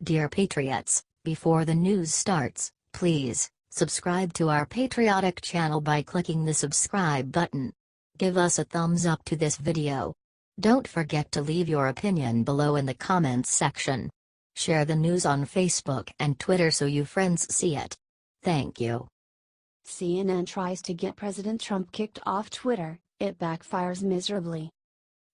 Dear Patriots, before the news starts, please subscribe to our patriotic channel by clicking the subscribe button. Give us a thumbs up to this video. Don't forget to leave your opinion below in the comments section. Share the news on Facebook and Twitter so you friends see it. Thank you. CNN tries to get President Trump kicked off Twitter, it backfires miserably.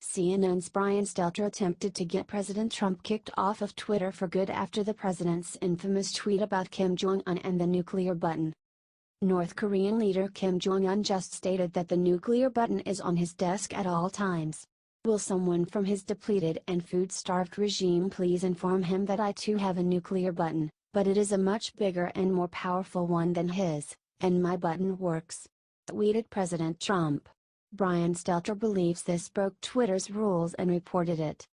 CNN's Brian Stelter attempted to get President Trump kicked off of Twitter for good after the president's infamous tweet about Kim Jong-un and the nuclear button. North Korean leader Kim Jong-un just stated that the nuclear button is on his desk at all times. Will someone from his depleted and food-starved regime please inform him that I too have a nuclear button, but it is a much bigger and more powerful one than his, and my button works, tweeted President Trump. Brian Stelter believes this broke Twitter's rules and reported it.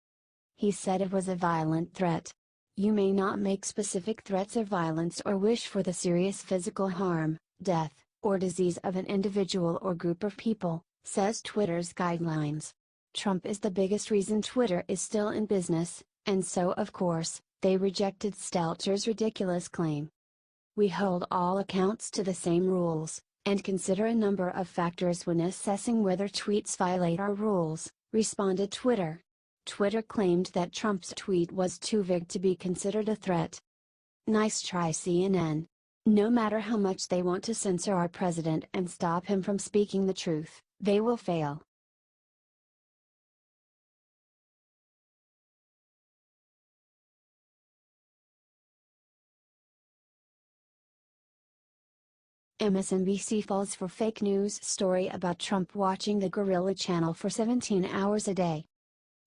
He said it was a violent threat. You may not make specific threats of violence or wish for the serious physical harm, death, or disease of an individual or group of people, says Twitter's guidelines. Trump is the biggest reason Twitter is still in business, and so of course, they rejected Stelter's ridiculous claim. We hold all accounts to the same rules, and consider a number of factors when assessing whether tweets violate our rules, responded Twitter. Twitter claimed that Trump's tweet was too vague to be considered a threat. Nice try, CNN. No matter how much they want to censor our president and stop him from speaking the truth, they will fail. MSNBC falls for fake news story about Trump watching the Gorilla Channel for 17 hours a day.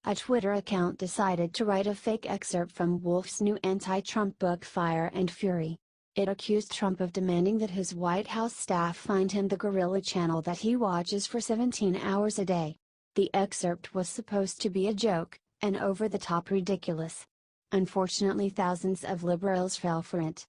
A Twitter account decided to write a fake excerpt from Wolf's new anti-Trump book Fire and Fury. It accused Trump of demanding that his White House staff find him the Gorilla Channel that he watches for 17 hours a day. The excerpt was supposed to be a joke, and over-the-top ridiculous. Unfortunately, thousands of liberals fell for it.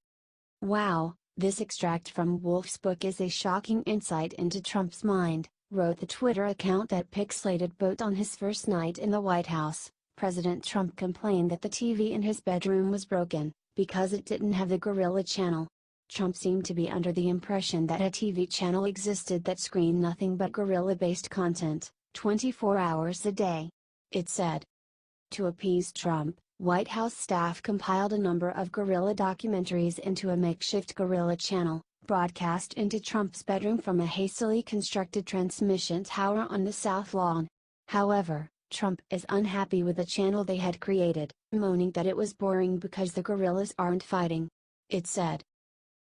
Wow. This extract from Wolf's book is a shocking insight into Trump's mind, wrote the Twitter account that pixelated boat on his first night in the White House. President Trump complained that the TV in his bedroom was broken, because it didn't have the Gorilla Channel. Trump seemed to be under the impression that a TV channel existed that screened nothing but gorilla-based content, 24 hours a day. It said. To appease Trump, White House staff compiled a number of gorilla documentaries into a makeshift gorilla channel, broadcast into Trump's bedroom from a hastily constructed transmission tower on the South Lawn. However, Trump is unhappy with the channel they had created, moaning that it was boring because the gorillas aren't fighting. It said.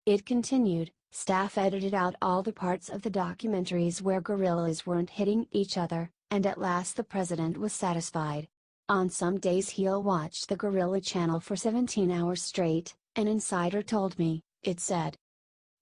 It continued, staff edited out all the parts of the documentaries where gorillas weren't hitting each other, and at last the president was satisfied. On some days he'll watch the Gorilla Channel for 17 hours straight, an insider told me, it said.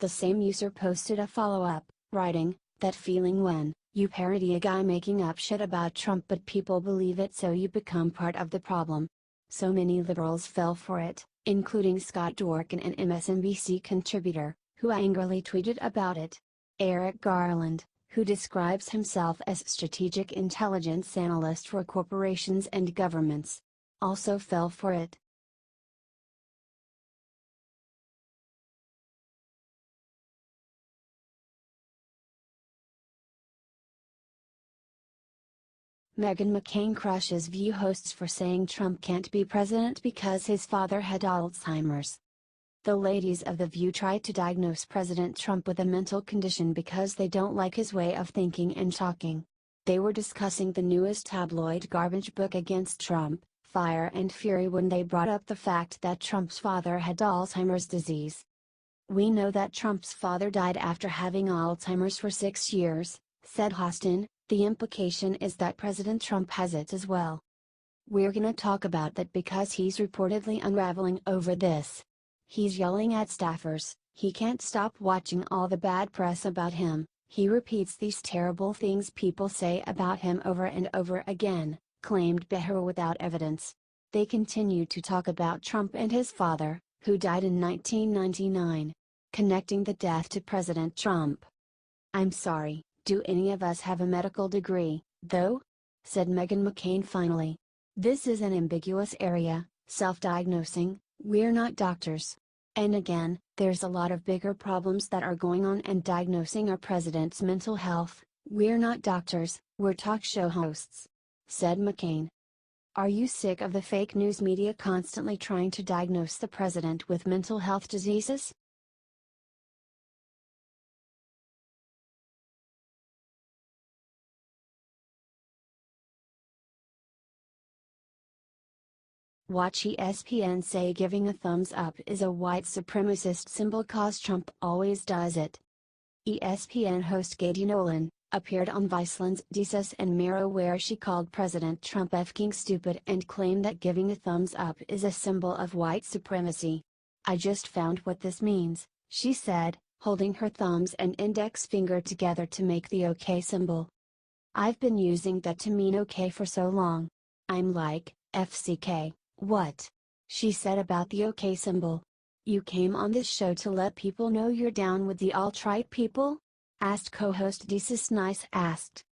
The same user posted a follow-up, writing, that feeling when you parody a guy making up shit about Trump but people believe it so you become part of the problem. So many liberals fell for it, including Scott Dworkin, an MSNBC contributor, who angrily tweeted about it. Eric Garland, who describes himself as strategic intelligence analyst for corporations and governments, also fell for it. Meghan McCain crushes Vhosts for saying Trump can't be president because his father had Alzheimer's. The ladies of The View tried to diagnose President Trump with a mental condition because they don't like his way of thinking and talking. They were discussing the newest tabloid garbage book against Trump, Fire and Fury, when they brought up the fact that Trump's father had Alzheimer's disease. We know that Trump's father died after having Alzheimer's for 6 years, said Hostin. The implication is that President Trump has it as well. We're gonna talk about that because he's reportedly unraveling over this. He's yelling at staffers, he can't stop watching all the bad press about him, he repeats these terrible things people say about him over and over again, claimed Behar without evidence. They continued to talk about Trump and his father, who died in 1999, connecting the death to President Trump. I'm sorry, do any of us have a medical degree, though? Said Meghan McCain finally. This is an ambiguous area, self-diagnosing, we're not doctors. And again, there's a lot of bigger problems that are going on and diagnosing our president's mental health. We're not doctors, we're talk show hosts," said McCain. "Are you sick of the fake news media constantly trying to diagnose the president with mental health diseases?" Watch ESPN say giving a thumbs up is a white supremacist symbol cause Trump always does it. ESPN host Katie Nolan appeared on Viceland's Desus and Mero where she called President Trump "f***ing stupid" and claimed that giving a thumbs up is a symbol of white supremacy. "I just found what this means," she said, holding her thumbs and index finger together to make the OK symbol. "I've been using that to mean OK for so long. I'm like, FCK. What?" she said about the OK symbol. "You came on this show to let people know you're down with the alt-right people?" asked co-host Desus Nice asked.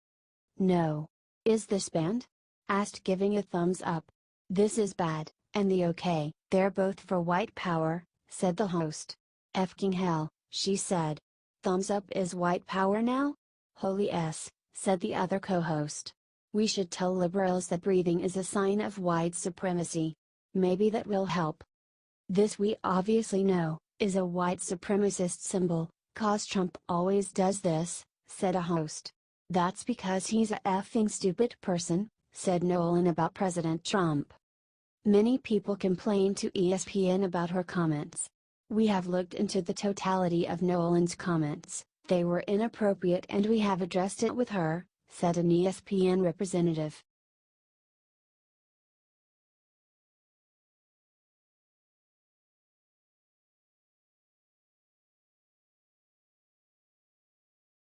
"No. Is this banned?" asked giving a thumbs up. "This is bad, and the OK, they're both for white power," said the host. "F***ing hell," she said. "Thumbs up is white power now? Holy s," said the other co-host. "We should tell liberals that breathing is a sign of white supremacy. Maybe that will help." "This we obviously know, is a white supremacist symbol, cause Trump always does this," said a host. "That's because he's a effing stupid person," said Nolan about President Trump. Many people complained to ESPN about her comments. "We have looked into the totality of Nolan's comments, they were inappropriate and we have addressed it with her," said an ESPN representative.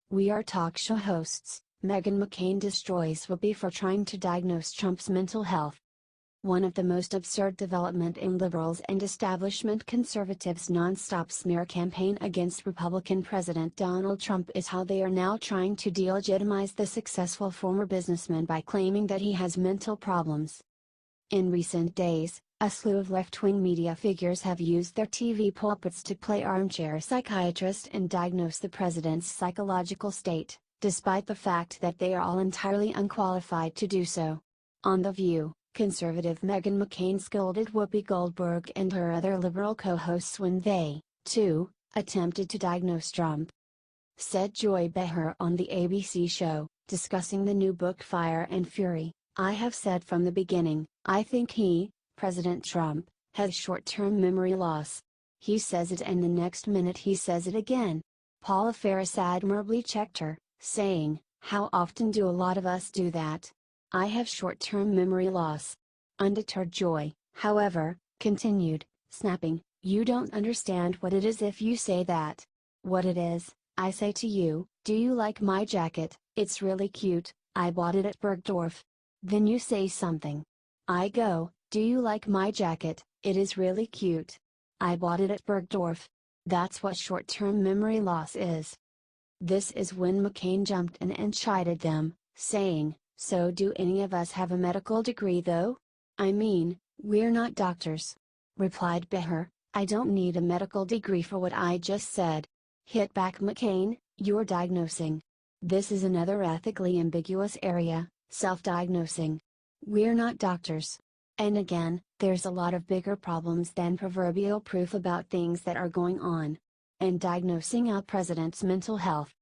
We are talk show hosts. Meghan McCain destroys Whoopi for trying to diagnose Trump's mental health. One of the most absurd development in liberals and establishment conservatives' non-stop smear campaign against Republican President Donald Trump is how they are now trying to delegitimize the successful former businessman by claiming that he has mental problems. In recent days, a slew of left-wing media figures have used their TV pulpits to play armchair psychiatrist and diagnose the president's psychological state, despite the fact that they are all entirely unqualified to do so. On The View, conservative Meghan McCain scolded Whoopi Goldberg and her other liberal co-hosts when they, too, attempted to diagnose Trump. Said Joy Behar on the ABC show, discussing the new book Fire and Fury, "I have said from the beginning, I think he, President Trump, has short-term memory loss. He says it and the next minute he says it again." Paula Faris admirably checked her, saying, "How often do a lot of us do that? I have short-term memory loss." Undeterred Joy, however, continued, snapping, "You don't understand what it is if you say that. What it is, I say to you, do you like my jacket? It's really cute, I bought it at Bergdorf. Then you say something. I go, do you like my jacket? It is really cute. I bought it at Bergdorf. That's what short-term memory loss is." This is when McCain jumped in and chided them, saying, "So do any of us have a medical degree though? I mean, we're not doctors." Replied Behar, "I don't need a medical degree for what I just said." Hit back McCain, "You're diagnosing. This is another ethically ambiguous area, self-diagnosing. We're not doctors. And again, there's a lot of bigger problems than proverbial proof about things that are going on. And diagnosing our president's mental health."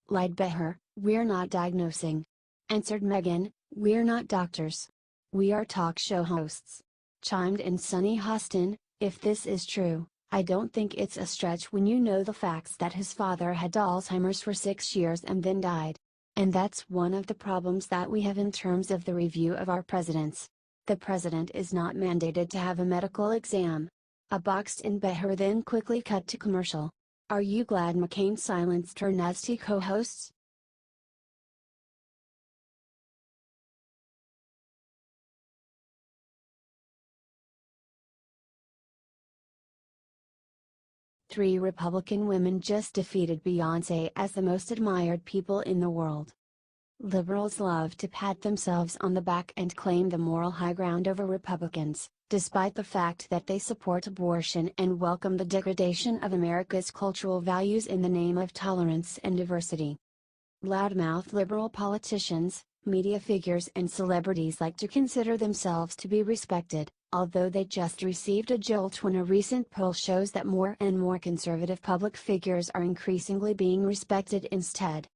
Lied Behar, "We're not diagnosing." Answered Meghan, "We're not doctors. We are talk show hosts." Chimed in Sunny Hostin, "If this is true, I don't think it's a stretch when you know the facts that his father had Alzheimer's for 6 years and then died. And that's one of the problems that we have in terms of the review of our presidents. The president is not mandated to have a medical exam." A boxed-in Behar then quickly cut to commercial. Are you glad McCain silenced her nasty co-hosts? Three Republican women just defeated Beyonce as the most admired people in the world. Liberals love to pat themselves on the back and claim the moral high ground over Republicans, despite the fact that they support abortion and welcome the degradation of America's cultural values in the name of tolerance and diversity. Loudmouth liberal politicians, media figures and celebrities like to consider themselves to be respected, although they just received a jolt when a recent poll shows that more and more conservative public figures are increasingly being respected instead.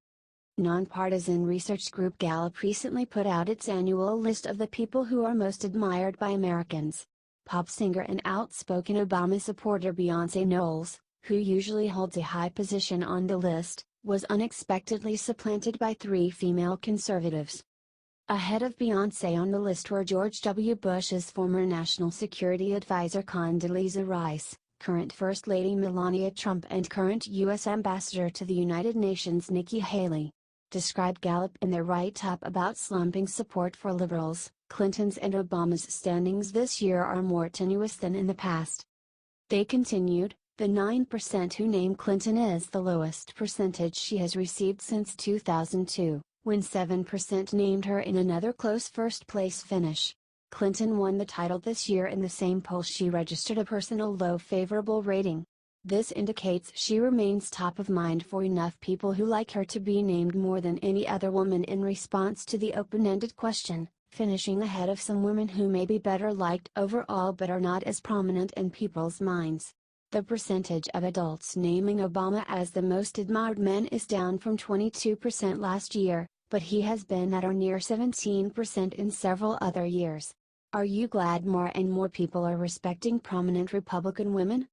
Nonpartisan research group Gallup recently put out its annual list of the people who are most admired by Americans. Pop singer and outspoken Obama supporter Beyonce Knowles, who usually holds a high position on the list, was unexpectedly supplanted by 3 female conservatives. Ahead of Beyonce on the list were George W. Bush's former National Security Advisor Condoleezza Rice, current First Lady Melania Trump and current U.S. Ambassador to the United Nations Nikki Haley. Described Gallup in their write-up about slumping support for liberals, Clinton's and Obama's standings this year are more tenuous than in the past. They continued, the 9% who name Clinton is the lowest percentage she has received since 2002, when 7% named her in another close first-place finish. Clinton won the title this year in the same poll she registered a personal low favorable rating. This indicates she remains top of mind for enough people who like her to be named more than any other woman in response to the open-ended question, finishing ahead of some women who may be better liked overall but are not as prominent in people's minds. The percentage of adults naming Obama as the most admired man is down from 22% last year, but he has been at or near 17% in several other years. Are you glad more and more people are respecting prominent Republican women?